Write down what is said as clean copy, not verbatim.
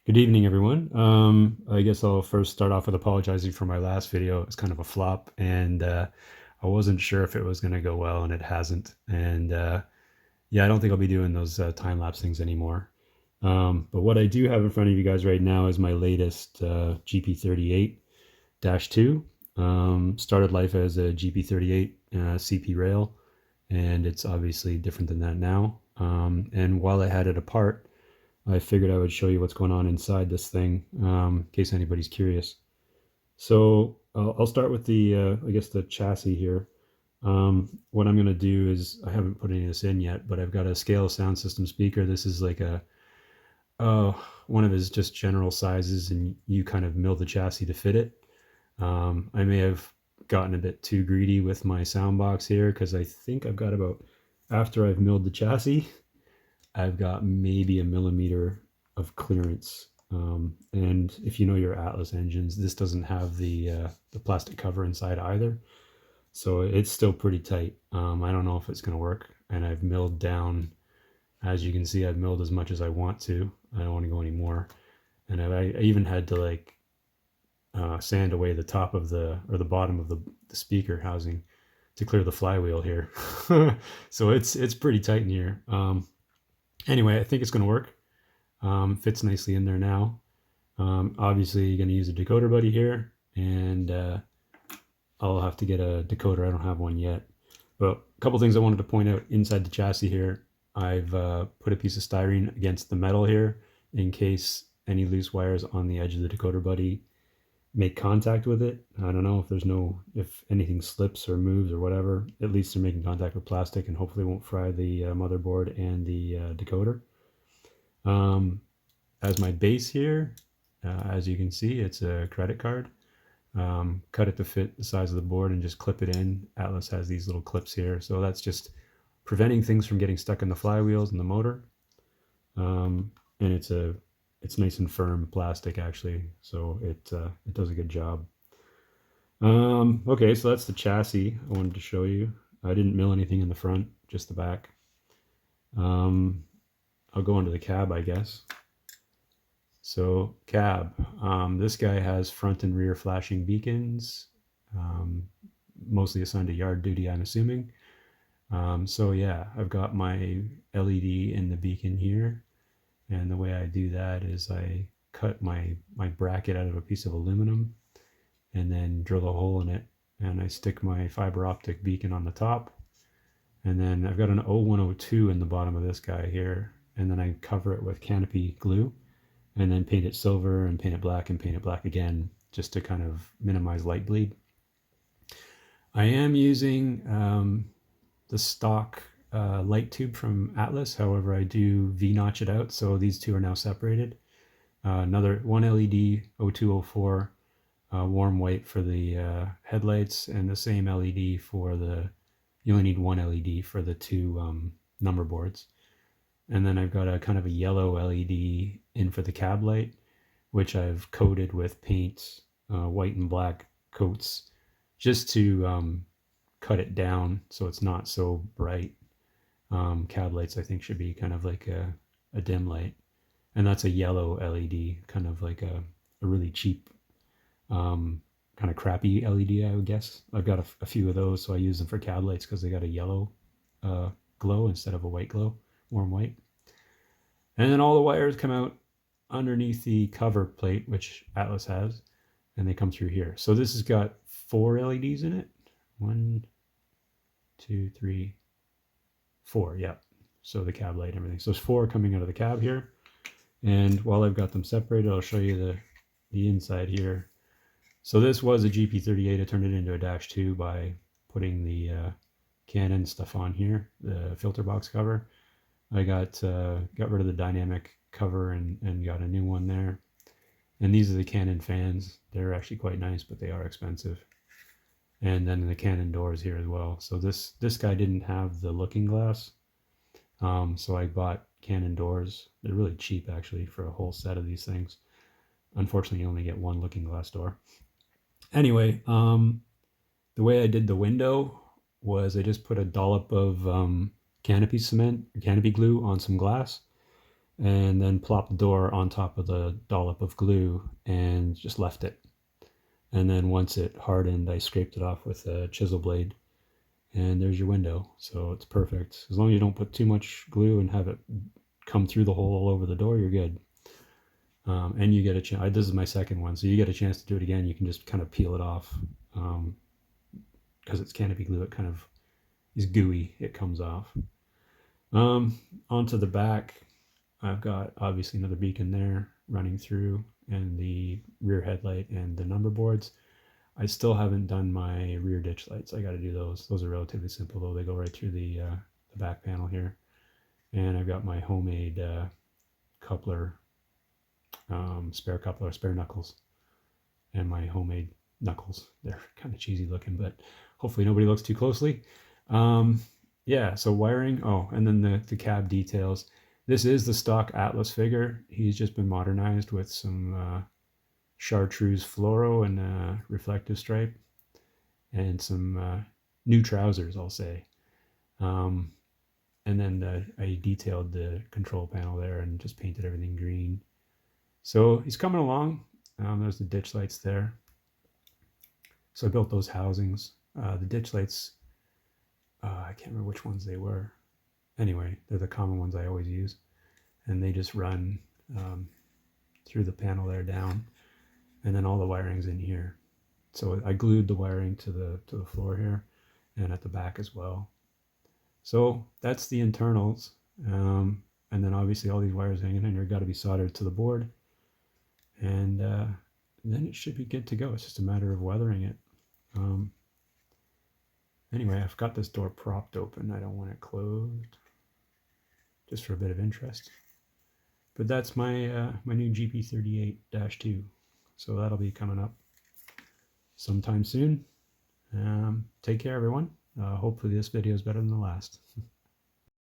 Good evening, everyone. I guess I'll first start off with apologizing for my last video. It's kind of a flop, and I wasn't sure if it was going to go well, and it hasn't. And yeah, I don't think I'll be doing those time lapse things anymore. But what I do have in front of you guys right now is my latest GP38-2. Started life as a GP38 CP rail, and it's obviously different than that now. And while I had it apart, I figured I would show you what's going on inside this thing, in case anybody's curious. So I'll start with I guess the chassis here. What I'm going to do is, I haven't put any of this in yet, but I've got a Scale sound system speaker. This is like uh, one of his just general sizes, and you kind of mill the chassis to fit it. I may have gotten a bit too greedy with my sound box here, because I think I've got about, after I've milled the chassis, I've got maybe a millimeter of clearance. And if you know your Atlas engines, this doesn't have the plastic cover inside either, so it's still pretty tight. I don't know if it's going to work, and I've milled down. As you can see, I've milled as much as I want to. I don't want to go any more, and I even had to like sand away the top of the bottom of the speaker housing to clear the flywheel here. So it's pretty tight in here. Anyway, I think it's going to work. Fits nicely in there now. Obviously, you're going to use a decoder buddy here, and I'll have to get a decoder. I don't have one yet. But a couple things I wanted to point out inside the chassis here. I've put a piece of styrene against the metal here in case any loose wires on the edge of the decoder buddy make contact with it. I don't know if anything slips or moves or whatever. At least they're making contact with plastic, and hopefully won't fry the motherboard and the decoder. As my base here, as you can see, it's a credit card. Cut it to fit the size of the board and just clip it in. Atlas has these little clips here, so that's just preventing things from getting stuck in the flywheels and the motor. And it's nice and firm plastic actually, so it does a good job. Okay, so that's the chassis I wanted to show you. I didn't mill anything in the front, just the back. I'll go into the cab, I guess. So cab, this guy has front and rear flashing beacons, mostly assigned to yard duty, I'm assuming. So yeah, I've got my LED in the beacon here, and the way I do that is I cut my bracket out of a piece of aluminum and then drill a hole in it, and I stick my fiber optic beacon on the top, and then I've got an 0102 in the bottom of this guy here, and then I cover it with canopy glue, and then paint it silver and paint it black and paint it black again, just to kind of minimize light bleed. I am using the stock light tube from Atlas. However, I do V-notch it out, so these two are now separated. Another one LED 0204 warm white for the headlights, and the same LED for you only need one LED for the two number boards. And then I've got a kind of a yellow LED in for the cab light, which I've coated with paint, white and black coats, just to cut it down so it's not so bright. Cab lights, I think, should be kind of like a dim light. And that's a yellow LED, kind of like a really cheap, kind of crappy LED, I would guess. I've got a few of those, so I use them for cab lights because they got a yellow glow instead of a white glow, warm white. And then all the wires come out underneath the cover plate, which Atlas has, and they come through here. So this has got 4 LEDs in it. 1, 2, 3, 4. Yeah. So the cab light and everything. So there's 4 coming out of the cab here. And while I've got them separated, I'll show you the inside here. So this was a GP38. I turned it into a -2 by putting the Canon stuff on here, the filter box cover. I got rid of the dynamic cover and got a new one there. And these are the Canon fans. They're actually quite nice, but they are expensive. And then the Canon doors here as well. So this guy didn't have the looking glass, so I bought Canon doors. They're really cheap actually for a whole set of these things. Unfortunately, you only get one looking glass door. Anyway, the way I did the window was I just put a dollop of canopy cement, canopy glue on some glass, and then plopped the door on top of the dollop of glue and just left it. And then once it hardened, I scraped it off with a chisel blade, and there's your window. So it's perfect. As long as you don't put too much glue and have it come through the hole all over the door, you're good. And you get a chance. This is my second one, so you get a chance to do it again. You can just kind of peel it off because it's canopy glue. It kind of is gooey. It comes off. Onto the back, I've got obviously another beacon there running through, and the rear headlight and the number boards. I still haven't done my rear ditch lights. I got to do those. Those are relatively simple though. They go right through the back panel here, and I've got my homemade coupler, spare knuckles, and my homemade knuckles. They're kind of cheesy looking, but hopefully nobody looks too closely. Yeah, so wiring. Oh, and then the cab details. This is the stock Atlas figure. He's just been modernized with some chartreuse fluoro and reflective stripe, and some new trousers, I'll say. And then I detailed the control panel there and just painted everything green. So he's coming along. There's the ditch lights there. So I built those housings. The ditch lights, I can't remember which ones they were. Anyway, they're the common ones I always use. And they just run through the panel there down. And then all the wiring's in here. So I glued the wiring to the floor here and at the back as well. So that's the internals. And then obviously all these wires hanging in here got to be soldered to the board. And then it should be good to go. It's just a matter of weathering it. Anyway, I've got this door propped open. I don't want it closed, just for a bit of interest. But that's my my new GP38-2. So that'll be coming up sometime soon. Take care, everyone. Hopefully this video is better than the last.